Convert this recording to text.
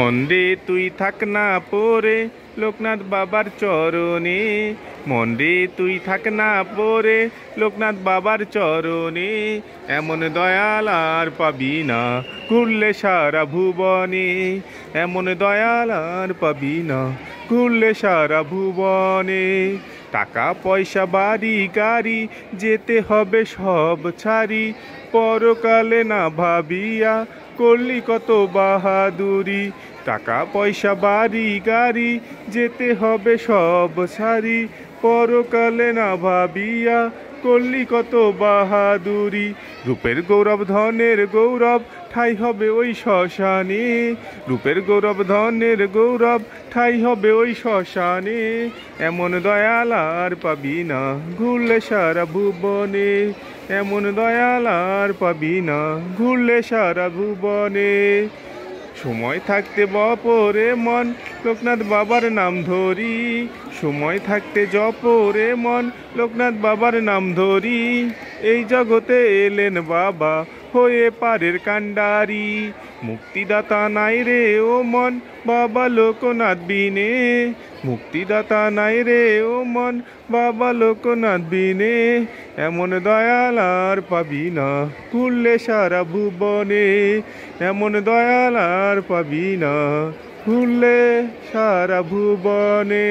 মনরে তুই থাক না পরে লোকনাথ বাবার চরণে। মনরে তুই থাক না পরে লোকনাথ বাবার চরণে। এমন দয়াল আর পাবি না ঘুরলে সারা ভুবনে। এমন দয়াল আর পাবি না ঘুরলে সারা ভুবনে। টাকা পয়সা বাড়ি গাড়ি যেতে হবে সব ছাড়ি। পরকালে না ভাবিয়া করলি কত বাহাদুরি। টাকা পয়সা বাড়ি গাড়ি যেতে হবে সব ছাড়ি। পরকালে না ভাবিয়া করলি কত বাহাদুরি। রূপের গৌরব ধনের গৌরব ঠাই হবে ওই শ্মশানে। রূপের গৌরব ধনের গৌরব ঠাই হবে ওই শ্মশানে। এমন দয়াল আর পাবি না ঘুরলে সারা ভুবনে। এমন দয়াল আর পাবি না ঘুরলে সারা ভুবনে। সময় থাকতে বপরে মন লোকনাথ বাবার নাম ধরি। সময় থাকতে জপরে মন লোকনাথ বাবার নাম ধরি। এই জগতে এলেন বাবা হয়ে পারের কান্ডারি। মুক্তিদাতা নাই রে ও মন বাবা লোকনাথ বিনে। মুক্তিদাতা নাই রে ও মন বাবা লোকনাথ বিনে। এমন দয়াল আর পাবি না ঘুরলে সারা ভুবনে। এমন দয়াল আর পাবি না ঘুরলে সারা ভুবনে।